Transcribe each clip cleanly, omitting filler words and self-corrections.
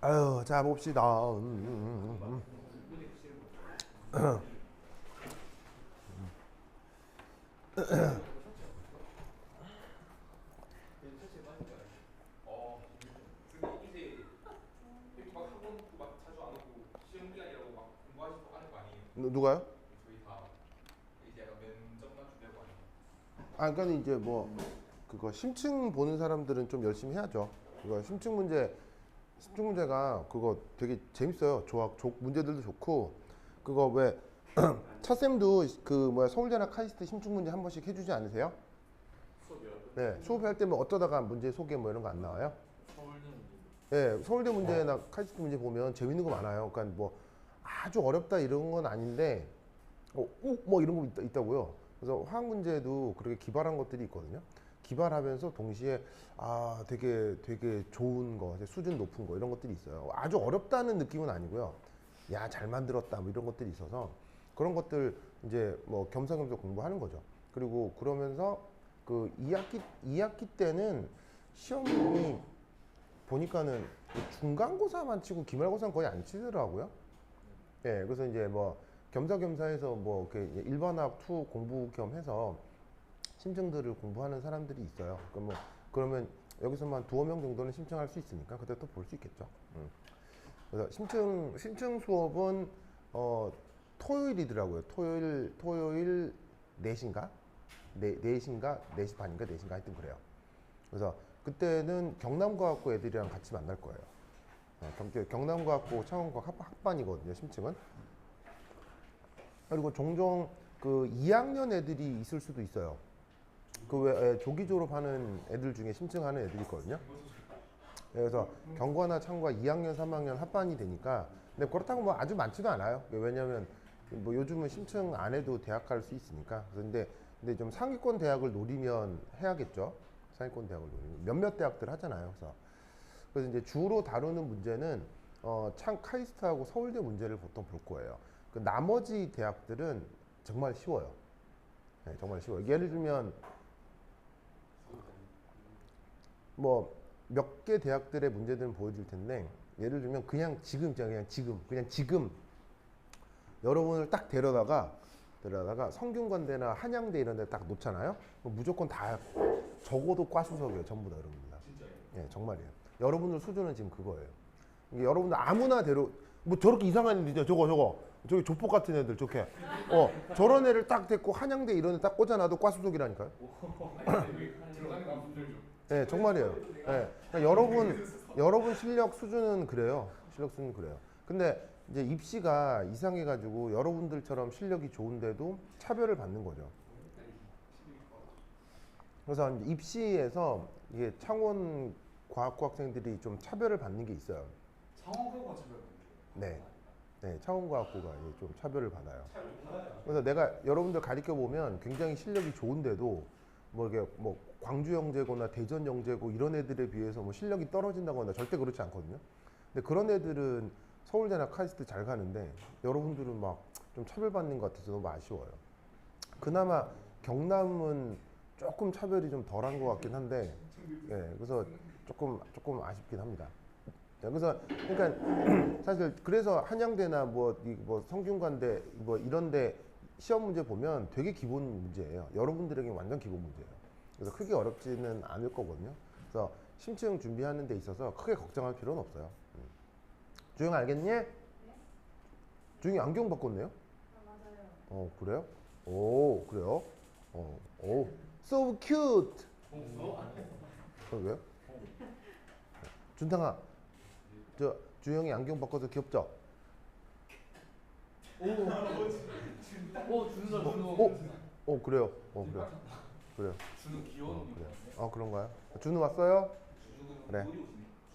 아유, 자 봅시다. 근데 이제 이렇게 막 학원도 막 자주 안 오고 시험 기간이라고 막 공부하시고 하는 거 아니에요? 누가요? 저희 다 이제 약간 면접만 준비하고 하는 아, 그러니까 이제 뭐 그거 심층 보는 사람들은 좀 열심히 해야죠. 그거 심층 문제가 그거 되게 재밌어요. 문제들도 좋고 그거 왜 차쌤도 그 뭐야 서울대나 카이스트 심층 문제 한 번씩 해주지 않으세요? 수업이요? 네, 수업할 때 뭐 어떠다가 문제 소개 뭐 이런 거 안 나와요? 서울대 문제. 네, 서울대 문제나 카이스트 문제 보면 재밌는 거 많아요. 그러니까 뭐 아주 어렵다 이런 건 아닌데 뭐 이런 거 있다고요. 그래서 화학 문제도 그렇게 기발한 것들이 있거든요. 기발하면서 동시에 되게 좋은 거, 수준 높은 거 이런 것들이 있어요. 아주 어렵다는 느낌은 아니고요. 야, 잘 만들었다 뭐 이런 것들이 있어서 그런 것들 이제 뭐 겸사겸사 공부하는 거죠. 그리고 그러면서 그 2학기 때는 시험이 보니까는 중간고사만 치고 기말고사는 거의 안 치더라고요. 예, 그래서 이제 뭐 겸사겸사해서 뭐 이렇게 일반학 투 공부 겸 해서 심층들을 공부하는 사람들이 있어요. 그러면 여기서만 두어 명 정도는 심층할 수 있으니까 그때 또 볼 수 있겠죠. 그래서 심층 수업은 토요일이더라고요. 토요일 4시인가? 4시인가? 4시 반인가? 4시인가? 하여튼 그래요. 그래서 그때는 경남과학고 애들이랑 같이 만날 거예요. 경남과학고 창원과학 합반이거든요, 심층은. 그리고 종종 그 2학년 애들이 있을 수도 있어요. 그 왜 조기 졸업하는 애들 중에 심층하는 애들이 있거든요. 그래서 경과나 창과 2학년, 3학년 합반이 되니까 근데 그렇다고 뭐 아주 많지도 않아요. 왜냐면 뭐 요즘은 심층 안 해도 대학 갈 수 있으니까. 근데 좀 상위권 대학을 노리면 해야겠죠. 상위권 대학을 노리면 몇몇 대학들 하잖아요. 그래서 이제 주로 다루는 문제는 카이스트하고 서울대 문제를 보통 볼 거예요. 그 나머지 대학들은 정말 쉬워요. 네, 정말 쉬워요. 예를 들면 뭐 몇 개 대학들의 문제들은 보여줄 텐데 예를 들면 그냥 지금 여러분을 딱 데려다가 성균관대나 한양대 이런 데 딱 놓잖아요. 무조건 다 적어도 과수석이에요. 전부 다 여러분들 다. 진짜요? 예, 정말이에요. 여러분들 수준은 지금 그거예요. 이게 여러분들 아무나 뭐 저렇게 이상한 애들 저기 조폭 같은 애들 좋게 저런 애를 딱 데리고 한양대 이런 애 딱 꽂아놔도 과수석이라니까요. 들어가는 분들 좀. 네, 정말이에요. 네. 그러니까 여러분 실력 수준은 그래요. 실력 수준은 그래요. 근데 이제 입시가 이상해가지고 여러분들처럼 실력이 좋은데도 차별을 받는 거죠. 그래서 이제 입시에서 이게 창원 과학고 학생들이 좀 차별을 받는 게 있어요. 창원고가 차별. 네. 네, 창원과학고가 이제 좀 차별을 받아요. 그래서 내가 여러분들 가르쳐 보면 굉장히 실력이 좋은데도 뭐 이게 뭐 광주 영재고나 대전 영재고 이런 애들에 비해서 뭐 실력이 떨어진다거나 절대 그렇지 않거든요. 근데 그런 애들은 서울대나 카이스트 잘 가는데 여러분들은 막 좀 차별받는 것 같아서 너무 아쉬워요. 그나마 경남은 조금 차별이 좀 덜한 것 같긴 한데, 예, 그래서 조금 아쉽긴 합니다. 그래서 그러니까 사실 그래서 한양대나 뭐 성균관대 뭐 이런데 시험 문제 보면 되게 기본 문제예요. 여러분들에게 완전 기본 문제예요. 그래서 크게 어렵지는 않을 거거든요. 그래서 심층 준비하는 데 있어서 크게 걱정할 필요는 없어요. 주영 알겠니? 네. 주영이 안경 바꿨네요? 맞아요. 그래요? 오, 그래요? 오, so cute. 왜요? 준탕아, 저 주영이 안경 바꿔서 귀엽죠? 준호. 그래요. 그래요. 준우 귀여운 거. 그래요. 그런가요? 준우 왔어요? 그래.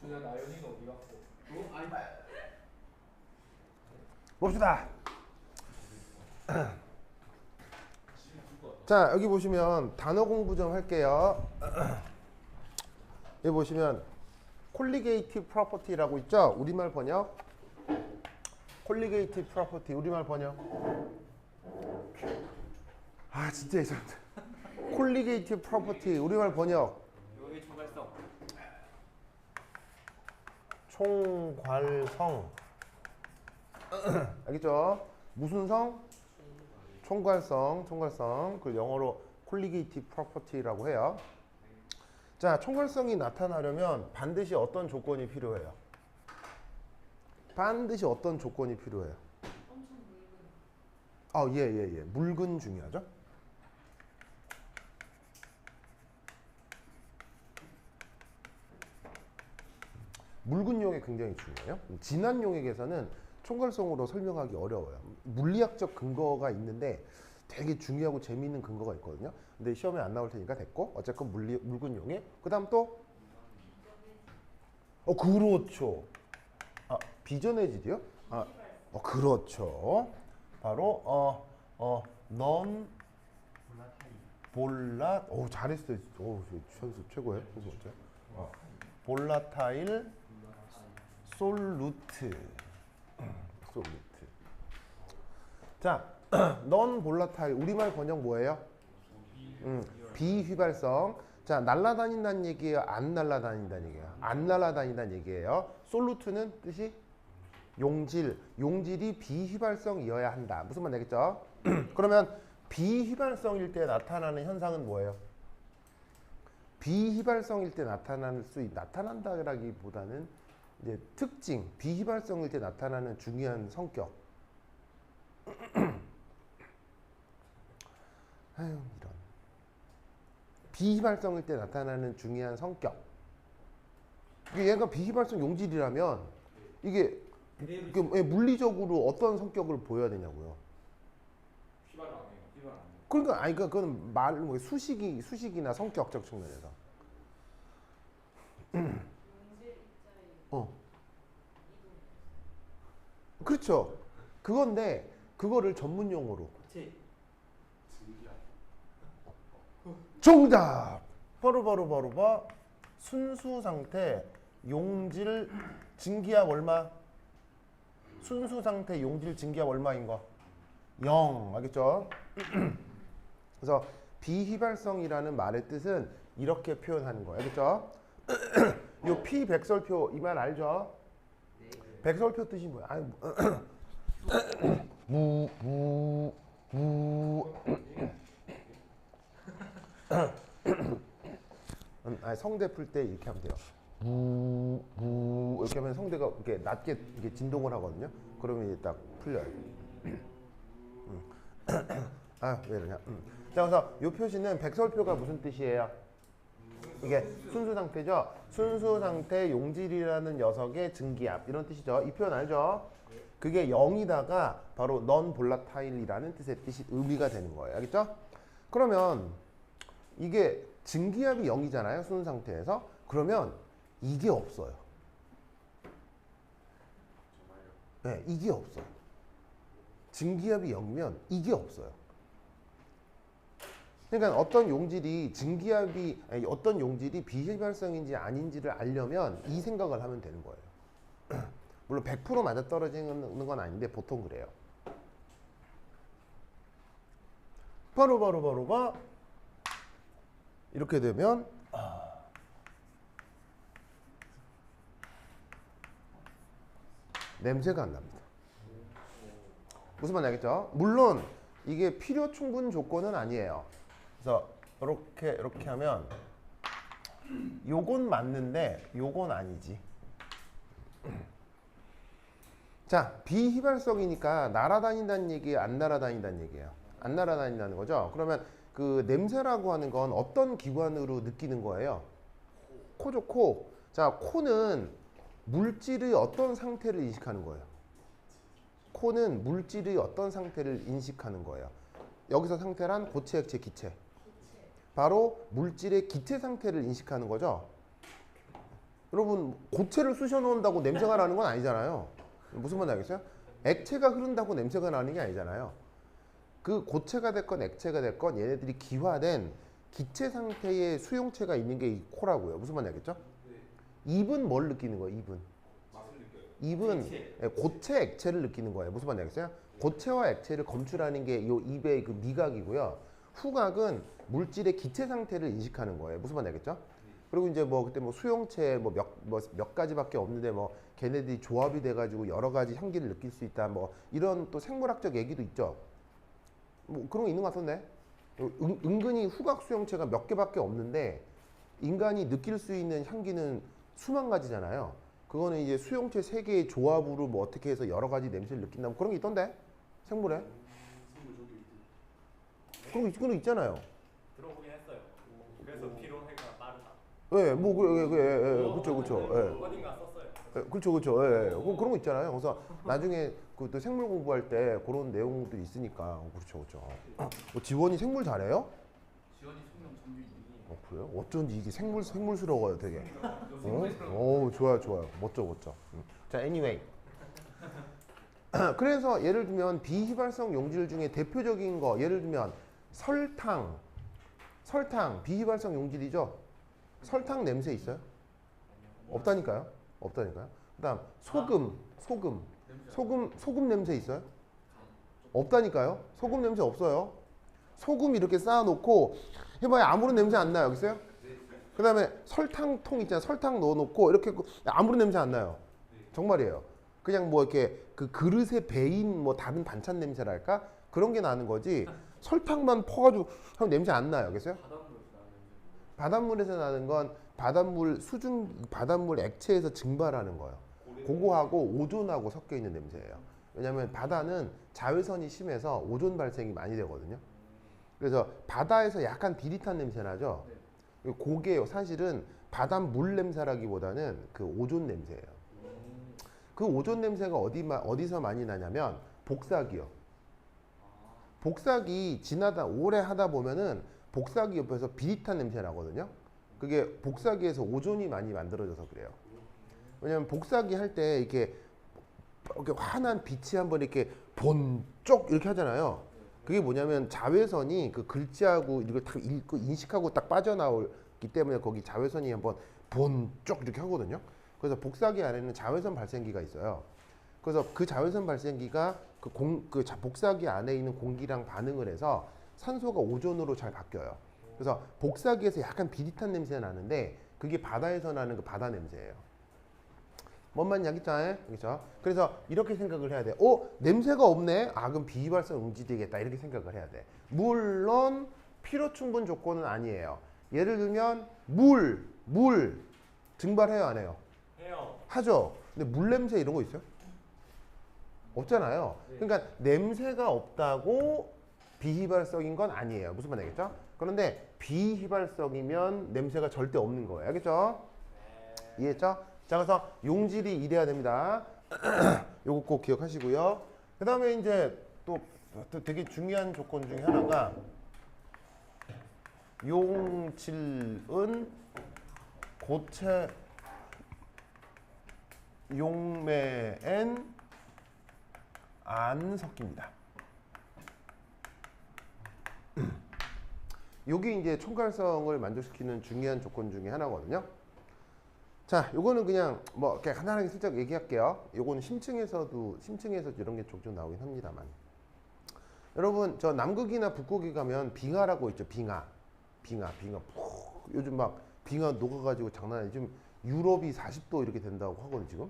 준우 나연이가 어디 갔고? 아니. 봅시다. 자, 여기 보시면 단어 공부 좀 할게요. 여기 보시면 콜리게이티브 프로퍼티라고 있죠? 우리말 번역. 콜리게이티브 프로퍼티 우리말 번역. 진짜 이상하다. 콜리게이티브 프로퍼티 우리말 번역. 여기 총괄성. 총괄성. 알겠죠? 무슨 성? 총괄성. 그 영어로 colligative property라고 해요. 자, 총괄성이 나타나려면 반드시 어떤 조건이 필요해요? 반드시 어떤 조건이 필요해요? 예. 묽은 중요하죠? 묽은 용액 굉장히 중요해요. 진한 용액에서는 총괄성으로 설명하기 어려워요. 물리학적 근거가 있는데 되게 중요하고 재미있는 근거가 있거든요. 근데 시험에 안 나올 테니까 됐고, 어쨌건 묽은 용액. 그 다음 또? 그렇죠. 비전해질이요? 그렇죠. 바로 넌 볼라. 잘했어요. 현수 최고예요. 현수 어째? 볼라타일 솔루트. 자, 넌 볼라타일 우리말 번역 뭐예요? 비휘발성. 자, 날아다닌다는 얘기예요? 안 날아다닌다는 얘기예요? 안 날아다닌다는 얘기예요. 솔루트는 뜻이 용질이 비휘발성이어야 한다. 무슨 말 되겠죠? 그러면 비휘발성일 때 나타나는 현상은 뭐예요? 비휘발성일 때 나타난다라기보다는 이제 특징, 비휘발성일 때 나타나는 중요한 성격. 이런. 비휘발성일 때 나타나는 중요한 성격. 얘가 비휘발성 용질이라면 이게 물리적으로 어떤 성격을 보여야 되냐고요. 휘발 안 해요. 그러니까 그건 수식이나 성격적 측면에서. 그렇죠. 그건데 그거를 전문 용어로. 정답. 바로 순수 상태 용질 증기압 얼마? 순수 상태 용질 증기압 얼마인 거? 0. 알겠죠? 그래서 비휘발성이라는 말의 뜻은 이렇게 표현하는 거예요. 알겠죠? 요 피백설표 이 말 알죠? 백설표 뜻이 뭐야? 성대 풀 때 이렇게 하면 돼요. 이렇게 하면 성대가 이렇게 낮게 이렇게 진동을 하거든요. 그러면 이제 딱 풀려요. 왜 이러냐? 자, 그래서 이 표시는 백설표가 무슨 뜻이에요? 이게 순수 상태죠. 순수 상태 용질이라는 녀석의 증기압 이런 뜻이죠. 이 표현 알죠? 그게 0이다가 바로 넌 볼라타일이라는 뜻의 의미가 되는 거예요. 알겠죠? 그러면 이게 증기압이 0이잖아요. 순수 상태에서. 그러면 이게 없어요. 네, 이게 없어요. 증기압이 0이면 이게 없어요. 그러니까 어떤 용질이 비휘발성인지 아닌지를 알려면 이 생각을 하면 되는 거예요. 물론 100% 맞아떨어지는 건 아닌데 보통 그래요. 바로 이렇게 되면 냄새가 안 납니다. 무슨 말인지 알겠죠? 물론 이게 필요 충분 조건은 아니에요. 그래서 이렇게 하면 요건 맞는데 요건 아니지. 자, 비휘발성이니까 날아다닌다는 얘기예요? 안 날아다닌다는 얘기예요? 안 날아다닌다는 거죠? 그러면 그 냄새라고 하는 건 어떤 기관으로 느끼는 거예요? 코죠, 코. 자, 코는 물질의 어떤 상태를 인식하는 거예요? 코는 물질의 어떤 상태를 인식하는 거예요? 여기서 상태란 고체, 액체, 기체. 바로 물질의 기체 상태를 인식하는 거죠. 여러분, 고체를 쑤셔 놓는다고 냄새가 나는 건 아니잖아요. 무슨 말인지 알겠어요? 액체가 흐른다고 냄새가 나는 게 아니잖아요. 그 고체가 됐건 액체가 됐건 얘네들이 기화된 기체 상태의 수용체가 있는 게 이 코라고요. 무슨 말인지 알겠죠? 입은 뭘 느끼는 거예요? 입은 고체, 액체를 느끼는 거예요. 무슨 말인지 알겠어요? 고체와 액체를 검출하는 게 이 입의 그 미각이고요. 후각은 물질의 기체 상태를 인식하는 거예요. 무슨 말인지 알겠죠? 그리고 이제 뭐 그때 뭐 수용체 뭐 몇 가지밖에 없는데 뭐 걔네들이 조합이 돼가지고 여러 가지 향기를 느낄 수 있다 뭐 이런 또 생물학적 얘기도 있죠. 뭐 그런 거 있는 것 같던데. 은근히 후각 수용체가 몇 개밖에 없는데 인간이 느낄 수 있는 향기는 수만 가지잖아요. 그거는 이제 수용체 세 개의 조합으로 뭐 어떻게 해서 여러 가지 냄새를 느낀다 뭐 그런 게 있던데 생물에. 그런 거 있잖아요. 들어보긴 했어요. 그래서 피로해가 빠르다. 예, 뭐 그렇죠, 그렇죠. 예. 어딘가 썼어요. 그렇죠, 그렇죠. 예, 예. 그런 거 있잖아요. 그래서 나중에 그 또 생물 공부할 때 그런 내용들이 있으니까 그렇죠, 그렇죠. 지원이 생물 잘해요? 지원이 성능 점유 2등이 그래요? 어쩐지 이게 생물스러워요, 되게. 생물스러워. 오, 좋아요, 좋아요. 멋져, 멋져. 자, anyway. 그래서 예를 들면 비휘발성 용질 중에 대표적인 거, 예를 들면 설탕 비휘발성 용질이죠. 설탕 냄새 있어요? 없다니까요. 그다음 소금 냄새 있어요? 없다니까요. 소금 냄새 없어요. 소금 이렇게 쌓아놓고 해봐야 아무런 냄새 안 나요. 여기 있어요? 그다음에 설탕통 있잖아요. 설탕 넣어놓고 이렇게 아무런 냄새 안 나요. 정말이에요. 그냥 뭐 이렇게 그 그릇에 배인 뭐 다른 반찬 냄새랄까 그런 게 나는 거지. 설탕만 퍼가지고 형 냄새 안 나요. 알겠어요? 바닷물에서 나는 건 바닷물 액체에서 증발하는 거예요. 그거하고 오존하고 섞여 있는 냄새예요. 왜냐하면 바다는 자외선이 심해서 오존 발생이 많이 되거든요. 그래서 바다에서 약간 비릿한 냄새 나죠. 그게 사실은 바닷물 냄새라기보다는 그 오존 냄새예요. 그 오존 냄새가 어디서 많이 나냐면 복사기요. 복사기 오래 하다 보면은 복사기 옆에서 비릿한 냄새 나거든요. 그게 복사기에서 오존이 많이 만들어져서 그래요. 왜냐면 복사기 할 때 이렇게 환한 빛이 한번 이렇게 번쩍 이렇게 하잖아요. 그게 뭐냐면 자외선이 그 글자하고 이걸 딱 읽고 인식하고 딱 빠져나오기 때문에 거기 자외선이 한번 번쩍 이렇게 하거든요. 그래서 복사기 안에는 자외선 발생기가 있어요. 그래서 그 자외선 발생기가 복사기 안에 있는 공기랑 반응을 해서 산소가 오존으로 잘 바뀌어요. 그래서 복사기에서 약간 비릿한 냄새가 나는데 그게 바다에서 나는 그 바다 냄새예요. 뭔 말인지 알겠죠? 그렇죠? 그래서 이렇게 생각을 해야 돼. 냄새가 없네? 그럼 비휘발성 용질이겠다. 이렇게 생각을 해야 돼. 물론 필요 충분 조건은 아니에요. 예를 들면 물 증발해요, 안 해요? 해요. 하죠. 근데 물 냄새 이런 거 있어요? 없잖아요. 그러니까 냄새가 없다고 비휘발성인 건 아니에요. 무슨 말인지 알겠죠? 그런데 비휘발성이면 냄새가 절대 없는 거예요. 알겠죠? 이해했죠? 자, 그래서 용질이 이래야 됩니다. 요거 꼭 기억하시고요. 그 다음에 이제 또 되게 중요한 조건 중에 하나가 용질은 고체 용매엔 안 섞입니다. 요게 이제 총괄성을 만족시키는 중요한 조건 중에 하나거든요. 자, 요거는 그냥 뭐 이렇게 간단하게 슬쩍 얘기할게요. 요거는 심층에서도 이런 게 종종 나오긴 합니다만. 여러분, 저 남극이나 북극에 가면 빙하라고 있죠. 빙하. 요즘 막 빙하 녹아가지고 장난 아니에요. 지금 유럽이 40도 이렇게 된다고 하거든요.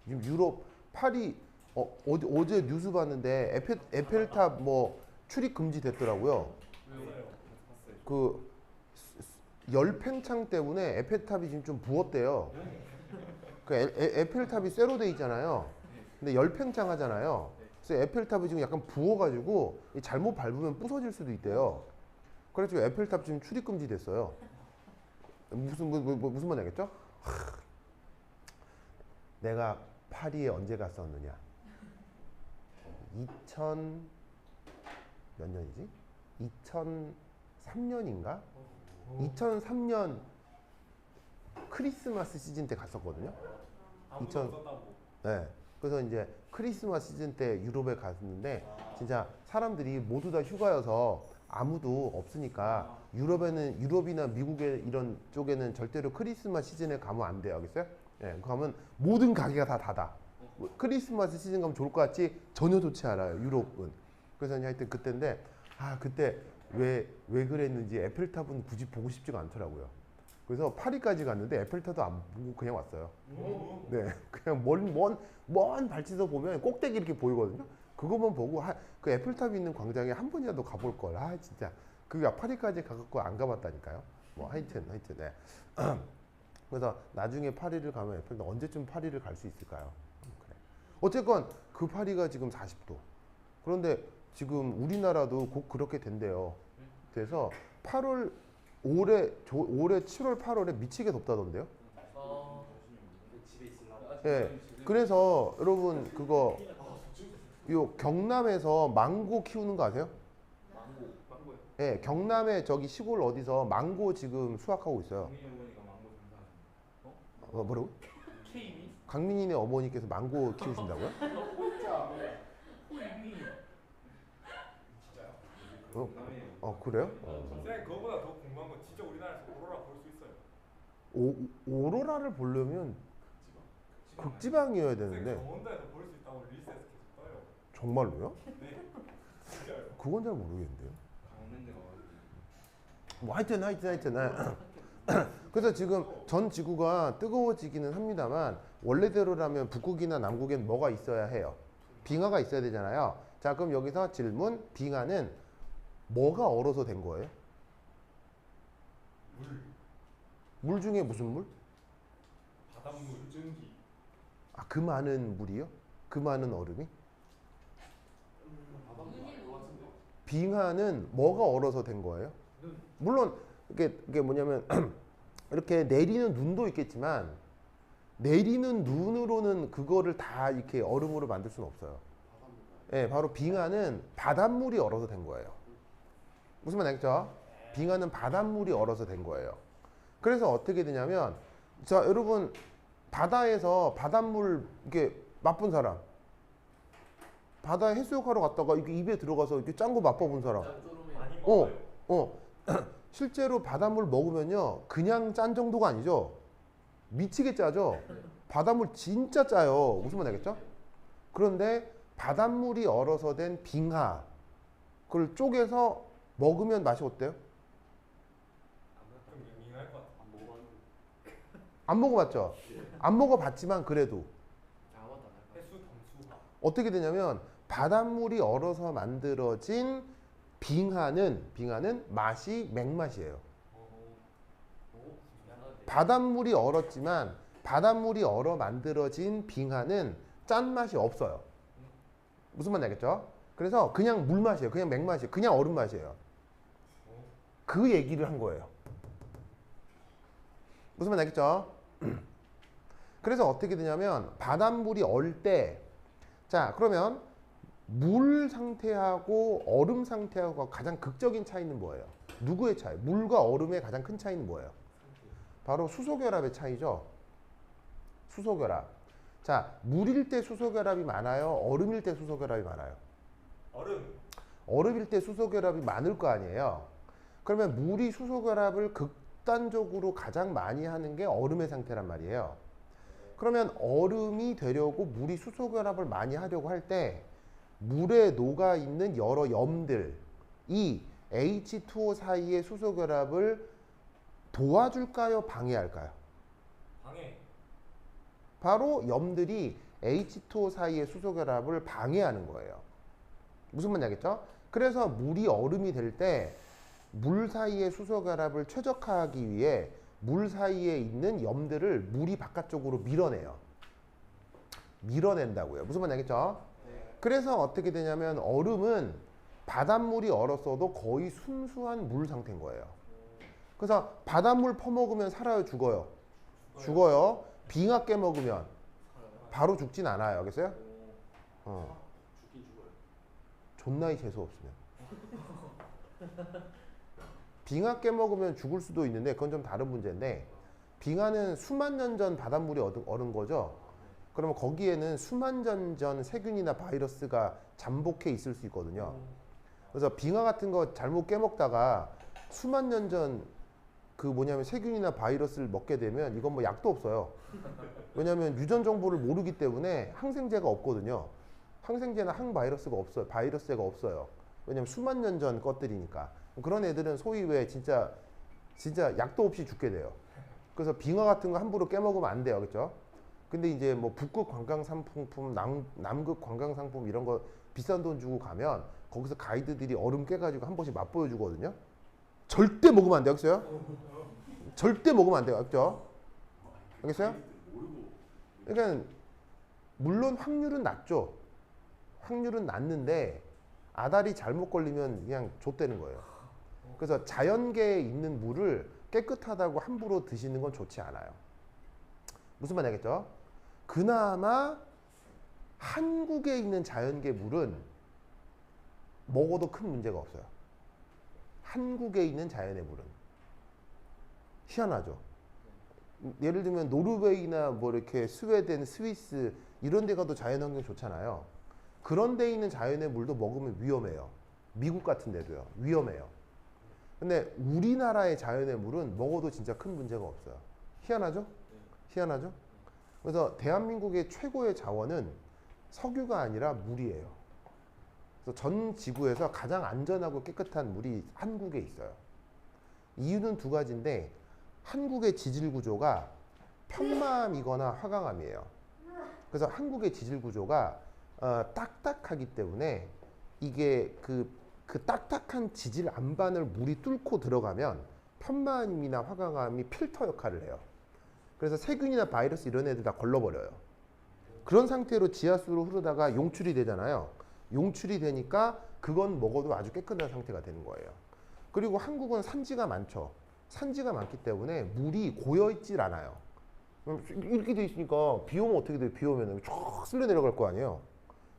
지금 유럽 파리 어제 뉴스 봤는데 에펠탑 뭐 출입 금지 됐더라고요. 그 열팽창 때문에 에펠탑이 지금 좀 부었대요. 그 에펠탑이 쇠로 돼 있잖아요. 근데 열팽창 하잖아요. 그래서 에펠탑이 지금 약간 부어가지고 잘못 밟으면 부서질 수도 있대요. 그래서 에펠탑 지금 출입 금지 됐어요. 무슨 말인지 알겠죠? 내가 파리에 언제 갔었느냐? 2000몇 년이지? 2003년인가? 2003년 크리스마스 시즌 때 갔었거든요. 네. 그래서 이제 크리스마스 시즌 때 유럽에 갔는데 진짜 사람들이 모두 다 휴가여서 아무도 없으니까 유럽이나 미국의 이런 쪽에는 절대로 크리스마스 시즌에 가면 안 돼요. 알겠어요? 예, 가면 모든 가게가 다 닫아. 크리스마스 시즌 가면 좋을 것 같지? 전혀 좋지 않아요. 유럽은. 그래서 하여튼 그때인데 그때 왜 그랬는지 에펠탑은 굳이 보고 싶지가 않더라고요. 그래서 파리까지 갔는데 에펠탑도 안 보고 그냥 왔어요. 네, 그냥 먼 발치에서 보면 꼭대기 이렇게 보이거든요. 그것만 보고 그 에펠탑이 있는 광장에 한 번이라도 가볼 걸. 아 진짜 그게 파리까지 가갖고 안 가봤다니까요. 뭐 하여튼 네. 그래서 나중에 파리를 가면 에펠탑 언제쯤 파리를 갈 수 있을까요? 그래. 어쨌건 그 파리가 지금 40도. 그런데 지금 우리나라도 곧 그렇게 된대요. 그래서 8월 올해 7월 8월에 미치게 덥다던데요. 집에 있으려고. 예. 그래서 여러분 그거 요 경남에서 망고 키우는 거 아세요? 망고요. 예, 경남에 저기 시골 어디서 망고 지금 수확하고 있어요. 강민이 어머니가 망고 장사하시는 뭐라고? 케이미? 강민이네 어머니께서 망고 키우신다고요? 진짜 어 그래요? 선생님 그거보다 더 궁금한 건 진짜 우리나라에서 오로라 볼 수 있어요. 오로라를 보려면 극지방이어야 선생님 되는데 강원도에서 볼 수 있다고 릴스에서 계속 떠요. 정말로요? 네. 진짜요. 그건 잘 모르겠는데요. 강원랜드가 뭐 하여튼 그래서 지금 전 지구가 뜨거워지기는 합니다만 원래대로라면 북극이나 남극엔 뭐가 있어야 해요? 빙하가 있어야 되잖아요. 자 그럼 여기서 질문. 빙하는 뭐가 얼어서 된 거예요? 물 중에 무슨 물? 바닷물, 전기. 아, 그 많은 물이요? 그 많은 얼음이? 빙하는 뭐가 얼어서 된 거예요? 물론 이게 뭐냐면 이렇게 내리는 눈도 있겠지만 내리는 눈으로는 그거를 다 이렇게 얼음으로 만들 수는 없어요. 예, 바로 빙하는 바닷물이 얼어서 된 거예요. 무슨 말 알겠죠? 빙하는 바닷물이 얼어서 된 거예요. 그래서 어떻게 되냐면 자 여러분 바다에서 바닷물 이렇게 맛본 사람, 바다에 해수욕하러 갔다가 이게 입에 들어가서 이렇게 짠 거 맛봐본 사람. 많이 먹어요. 실제로 바닷물 먹으면요 그냥 짠 정도가 아니죠. 미치게 짜죠. 바닷물 진짜 짜요. 무슨 말 알겠죠? 그런데 바닷물이 얼어서 된 빙하 그걸 쪼개서 먹으면 맛이 어때요? 좀 밍밍할 것 같아. 안 먹어봤죠? 안 먹어봤지만 그래도 해수 담수화. 어떻게 되냐면 바닷물이 얼어서 만들어진 빙하는 맛이 맹맛이에요. 바닷물이 얼었지만 바닷물이 얼어 만들어진 빙하는 짠맛이 없어요. 무슨 말인지 알겠죠? 그래서 그냥 물맛이에요. 그냥 맹맛이에요. 그냥 얼음맛이에요. 그 얘기를 한 거예요. 무슨 말인지 알겠죠? 그래서 어떻게 되냐면 바닷물이 얼 때 자 그러면 물 상태하고 얼음 상태하고 가장 극적인 차이는 뭐예요? 누구의 차이? 물과 얼음의 가장 큰 차이는 뭐예요? 바로 수소결합의 차이죠. 수소결합. 자, 물일 때 수소결합이 많아요? 얼음일 때 수소결합이 많아요? 얼음. 얼음일 때 수소결합이 많을 거 아니에요? 그러면 물이 수소결합을 극단적으로 가장 많이 하는 게 얼음의 상태란 말이에요. 그러면 얼음이 되려고 물이 수소결합을 많이 하려고 할 때 물에 녹아있는 여러 염들 이 H2O 사이의 수소결합을 도와줄까요? 방해할까요? 방해. 바로 염들이 H2O 사이의 수소결합을 방해하는 거예요. 무슨 말인지 알겠죠? 그래서 물이 얼음이 될 때 물 사이의 수소결합을 최적화하기 위해 물 사이에 있는 염들을 물이 바깥쪽으로 밀어내요. 밀어낸다고요. 무슨 말인지 알겠죠? 그래서 어떻게 되냐면 얼음은 바닷물이 얼었어도 거의 순수한 물 상태인 거예요. 그래서 바닷물 퍼먹으면 살아요, 죽어요? 죽어요. 빙하 깨먹으면 바로 죽진 않아요. 알겠어요? 죽긴 죽어요. 존나이 재수 없으면. 빙하 깨먹으면 죽을 수도 있는데 그건 좀 다른 문제인데 빙하는 수만 년 전 바닷물이 얼은 거죠. 그러면 거기에는 수만 년 전 세균이나 바이러스가 잠복해 있을 수 있거든요. 그래서 빙하 같은 거 잘못 깨먹다가 수만 년 전 그 뭐냐면 세균이나 바이러스를 먹게 되면 이건 뭐 약도 없어요. 왜냐하면 유전 정보를 모르기 때문에 항생제가 없거든요. 항생제나 항바이러스가 없어요. 바이러스가 없어요. 왜냐하면 수만 년 전 것들이니까. 그런 애들은 소위 왜 진짜 약도 없이 죽게 돼요. 그래서 빙하 같은 거 함부로 깨먹으면 안 돼요. 그렇죠? 근데 이제 뭐 북극 관광 상품, 남극 관광 상품 이런 거 비싼 돈 주고 가면 거기서 가이드들이 얼음 깨가지고 한 번씩 맛보여 주거든요. 절대 먹으면 안 돼요. 알겠어요? 절대 먹으면 안 돼요. 알겠죠? 알겠어요? 그러니까 물론 확률은 낮죠. 확률은 낮는데 아다리 잘못 걸리면 그냥 좆되는 거예요. 그래서 자연계에 있는 물을 깨끗하다고 함부로 드시는 건 좋지 않아요. 무슨 말인지 알겠죠? 그나마 한국에 있는 자연계 물은 먹어도 큰 문제가 없어요. 한국에 있는 자연의 물은. 희한하죠? 예를 들면 노르웨이나 뭐 이렇게 스웨덴, 스위스 이런 데 가도 자연환경 좋잖아요. 그런 데 있는 자연의 물도 먹으면 위험해요. 미국 같은 데도요. 위험해요. 근데 우리나라의 자연의 물은 먹어도 진짜 큰 문제가 없어요. 희한하죠? 희한하죠? 그래서 대한민국의 최고의 자원은 석유가 아니라 물이에요. 그래서 전 지구에서 가장 안전하고 깨끗한 물이 한국에 있어요. 이유는 두 가지인데 한국의 지질 구조가 편마암이거나 화강암이에요. 그래서 한국의 지질 구조가 딱딱하기 때문에 이게 그 딱딱한 지질 안반을 물이 뚫고 들어가면 편마암이나 화강암이 필터 역할을 해요. 그래서 세균이나 바이러스 이런 애들 다 걸러버려요. 그런 상태로 지하수로 흐르다가 용출이 되잖아요. 용출이 되니까 그건 먹어도 아주 깨끗한 상태가 되는 거예요. 그리고 한국은 산지가 많죠. 산지가 많기 때문에 물이 고여있질 않아요. 이렇게 돼 있으니까 비 오면 어떻게 돼요? 비 오면 쫙 쓸려 내려갈 거 아니에요.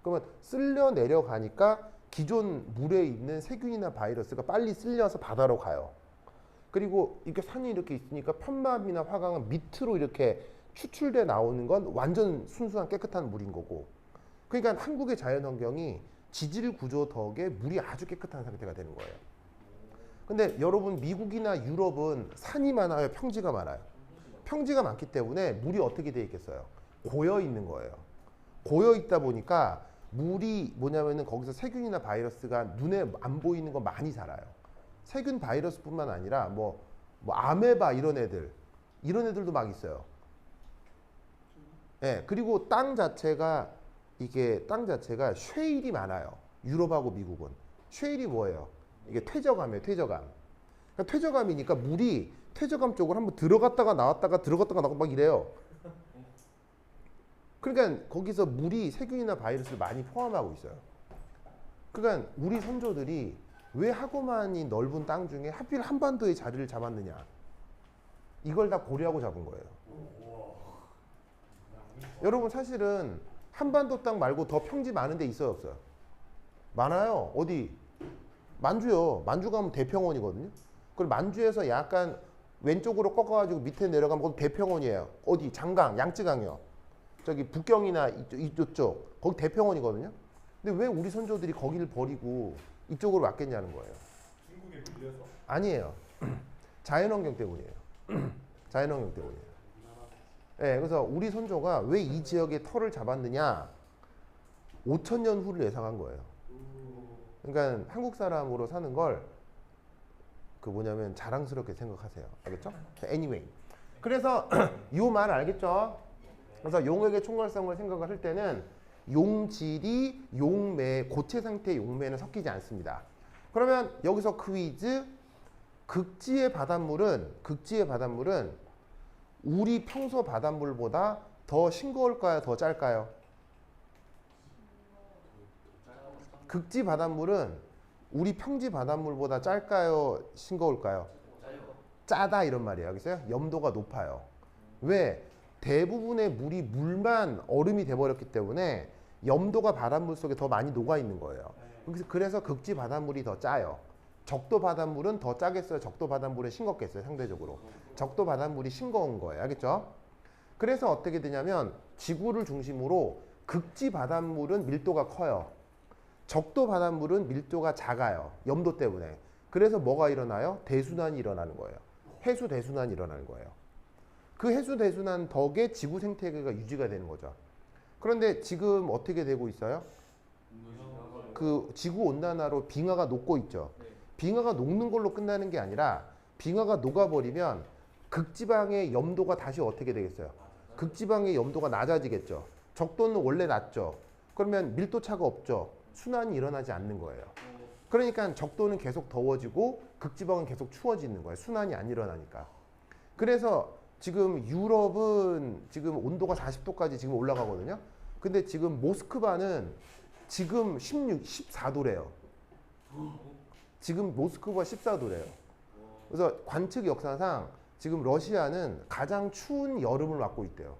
그러면 쓸려 내려가니까 기존 물에 있는 세균이나 바이러스가 빨리 쓸려서 바다로 가요. 그리고 이렇게 산이 이렇게 있으니까 편마암이나 화강은 밑으로 이렇게 추출돼 나오는 건 완전 순수한 깨끗한 물인 거고. 그러니까 한국의 자연환경이 지질 구조 덕에 물이 아주 깨끗한 상태가 되는 거예요. 근데 여러분 미국이나 유럽은 산이 많아요? 평지가 많아요? 평지가 많기 때문에 물이 어떻게 돼 있겠어요? 고여 있는 거예요. 고여 있다 보니까 물이 뭐냐면은 거기서 세균이나 바이러스가 눈에 안 보이는 거 많이 살아요. 세균 바이러스뿐만 아니라 뭐 아메바 이런 애들도 막 있어요. 예, 그리고 땅 자체가 쉐일이 많아요. 유럽하고 미국은. 쉐일이 뭐예요? 이게 퇴적암이에요. 퇴적암. 그러니까 퇴적암이니까 물이 퇴적암 쪽으로 한번 들어갔다가 나왔다가 막 이래요. 그러니까 거기서 물이 세균이나 바이러스를 많이 포함하고 있어요. 그러니까 우리 선조들이 왜 하고만이 넓은 땅 중에 하필 한반도에 자리를 잡았느냐. 이걸 다 고려하고 잡은 거예요. 여러분 사실은 한반도 땅 말고 더 평지 많은 데 있어요, 없어요? 많아요. 어디? 만주요. 만주 가면 대평원이거든요. 그리고 만주에서 약간 왼쪽으로 꺾어가지고 밑에 내려가면 거기 대평원이에요. 어디? 장강, 양쯔강이요. 저기 북경이나 이쪽 거기 대평원이거든요. 근데 왜 우리 선조들이 거기를 버리고 이쪽으로 왔겠냐는 거예요. 중국에 밀려서? 아니에요. 자연환경 때문이에요. 자연환경 때문이에요. 네, 그래서 우리 선조가 왜 이 지역에 터를 잡았느냐? 5,000년 후를 예상한 거예요. 그러니까 한국 사람으로 사는 걸 그 뭐냐면 자랑스럽게 생각하세요. 알겠죠? Anyway. 그래서 이 말 알겠죠? 그래서 용액의 총괄성을 생각을 할 때는 용질이 용매, 고체 상태의 용매는 섞이지 않습니다. 그러면 여기서 퀴즈. 극지의 바닷물은 우리 평소 바닷물보다 더 싱거울까요? 더 짤까요? 극지 바닷물은 우리 평지 바닷물보다 짤까요? 싱거울까요? 짜다 이런 말이에요. 알겠어요? 염도가 높아요. 왜? 대부분의 물이 물만 얼음이 돼버렸기 때문에 염도가 바닷물 속에 더 많이 녹아 있는 거예요. 그래서 극지 바닷물이 더 짜요. 적도 바닷물은 더 짜겠어요? 적도 바닷물은 싱겁겠어요? 상대적으로. 적도 바닷물이 싱거운 거예요. 알겠죠? 그래서 어떻게 되냐면 지구를 중심으로 극지 바닷물은 밀도가 커요. 적도 바닷물은 밀도가 작아요. 염도 때문에. 그래서 뭐가 일어나요? 대순환이 일어나는 거예요. 해수 대순환이 일어나는 거예요. 그 해수 대순환 덕에 지구 생태계가 유지가 되는 거죠. 그런데 지금 어떻게 되고 있어요? 그 지구 온난화로 빙하가 녹고 있죠. 빙하가 녹는 걸로 끝나는 게 아니라 빙하가 녹아버리면 극지방의 염도가 다시 어떻게 되겠어요? 극지방의 염도가 낮아지겠죠. 적도는 원래 낮죠. 그러면 밀도 차가 없죠. 순환이 일어나지 않는 거예요. 그러니까 적도는 계속 더워지고 극지방은 계속 추워지는 거예요. 순환이 안 일어나니까. 그래서 지금 유럽은 지금 온도가 40도까지 지금 올라가거든요. 근데 지금 모스크바는 지금 14도래요. 지금 모스크바 14도래요. 그래서 관측 역사상 지금 러시아는 가장 추운 여름을 맞고 있대요.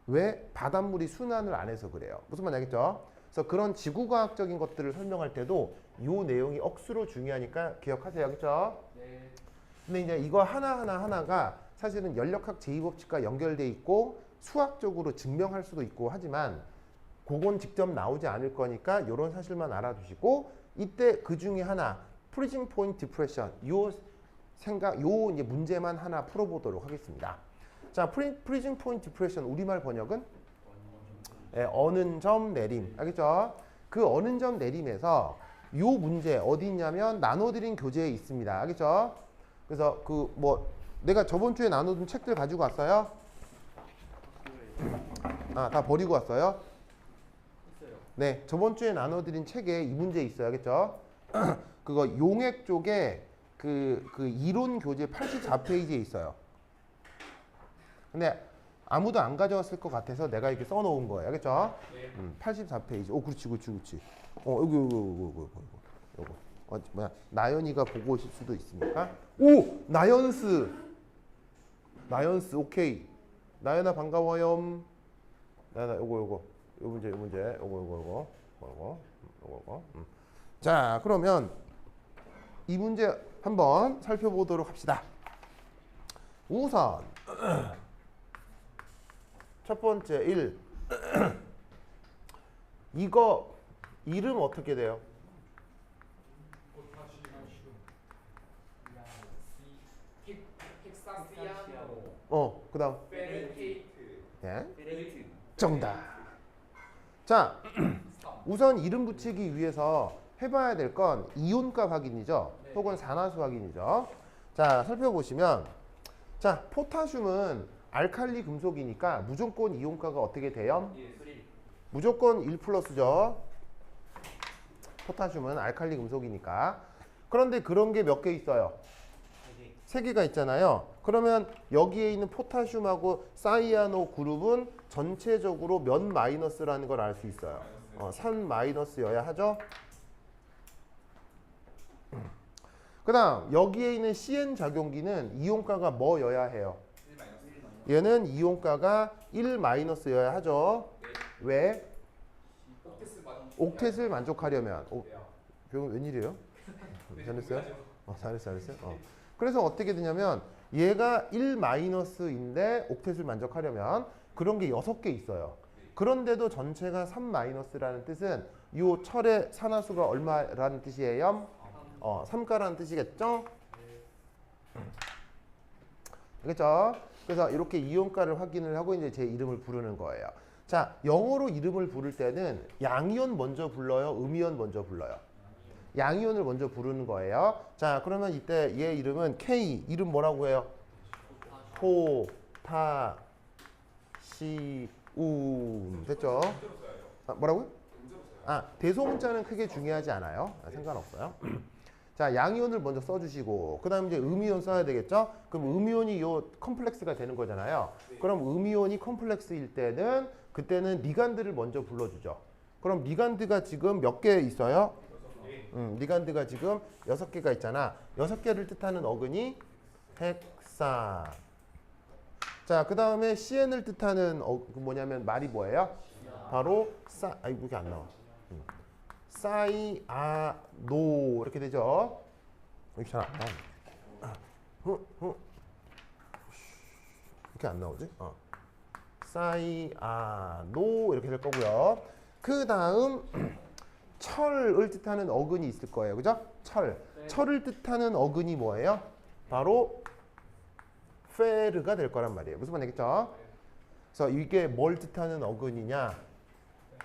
왜? 바닷물이 순환을 안 해서 그래요. 무슨 말인지 알겠죠? 그래서 그런 지구과학적인 것들을 설명할 때도 이 내용이 억수로 중요하니까 기억하세요. 알겠죠? 네. 근데 이제 이거 하나가 사실은 연력학 제2법칙과 연결돼 있고 수학적으로 증명할 수도 있고 하지만 그건 직접 나오지 않을 거니까 이런 사실만 알아두시고 이때 그 중에 하나 프리징 포인트 디프레션 요 이제 문제만 하나 풀어보도록 하겠습니다. 자, 프리징 포인트 디프레션 우리말 번역은 어는 점 내림. 알겠죠? 그 어는 점 내림에서 요 문제 어디 있냐면 나눠드린 교재에 있습니다. 알겠죠? 그래서 그 뭐 내가 저번 주에 나눠둔 책들 가지고 왔어요? 아, 다 버리고 왔어요? 네, 저번 주에 나눠드린 책에 이 문제 있어요. 알겠죠? 그거 용액 쪽에 그 이론 교재 84페이지에 있어요. 근데 아무도 안 가져왔을 것 같아서 내가 이렇게 써놓은 거예요. 알겠죠? 84페이지. 오, 그렇지. 요거. 뭐야? 나연이가 보고 오실 수도 있으니까. 오, 나연스, 오케이. 나연아 반가워요. 나연아, 요거. 요 문제. 요거. 자, 그러면 이 문제 한번 살펴보도록 합시다. 우선 첫 번째 1. 이거 이름 어떻게 돼요? 헥사시아노 그다음 페리케이트 예? 페레이트. 정답. 자, 우선 이름 붙이기 위해서 해봐야 될 건 이온값 확인이죠. 혹은 산화수 확인이죠. 자, 살펴보시면 자, 포타슘은 알칼리 금속이니까 무조건 이온가가 어떻게 돼요? 무조건 1 플러스죠. 포타슘은 알칼리 금속이니까. 그런데 그런 게 몇 개 있어요? 3개가 있잖아요. 그러면 여기에 있는 포타슘하고 사이아노 그룹은 전체적으로 몇 마이너스라는 걸 알 수 있어요. 3 마이너스여야 하죠. 그 다음 여기에 있는 CN 작용기는 이온가가 뭐여야 해요? 얘는 이온가가 1 마이너스여야 하죠. 왜? 옥텟을 만족하려면. 병은 웬일이에요? 잘했어요? 잘했어요. 그래서 어떻게 되냐면 얘가 1 마이너스인데 옥텟을 만족하려면 그런 게 6개 있어요. 그런데도 전체가 3 마이너스라는 뜻은 이 철의 산화수가 얼마라는 뜻이에요? 3가라는 뜻이겠죠? 알겠죠? 그래서 이렇게 이온가를 확인을 하고 이제 제 이름을 부르는 거예요. 자, 영어로 이름을 부를 때는 양이온 먼저 불러요? 음이온 먼저 불러요? 양이온을 먼저 부르는 거예요. 자, 그러면 이때 얘 이름은 K, 이름 뭐라고 해요? 포타시움. 됐죠? 뭐라고요? 대소문자는 크게 중요하지 않아요. 상관없어요. 자, 양이온을 먼저 써주시고 그 다음 이제 음이온 써야 되겠죠? 그럼 음이온이 요 컴플렉스가 되는 거잖아요. 그럼 음이온이 컴플렉스일 때는 그때는 리간드를 먼저 불러주죠. 그럼 리간드가 지금 몇 개 있어요? 리간드가 지금 6개가 있잖아. 6개를 뜻하는 어근이 헥사. 자, 그 다음에 CN을 뜻하는 뭐냐면 말이 뭐예요? 바로 이게 안 나와. 사이아노 이렇게 되죠. 이렇게 잘 안 나와. 이렇게 안 나오지? 사이아노 이렇게 될 거고요. 그 다음 철을 뜻하는 어근이 있을 거예요. 그죠? 철을 뜻하는 어근이 뭐예요? 바로 페르가 될 거란 말이에요. 무슨 말이겠죠? 그래서 이게 뭘 뜻하는 어근이냐?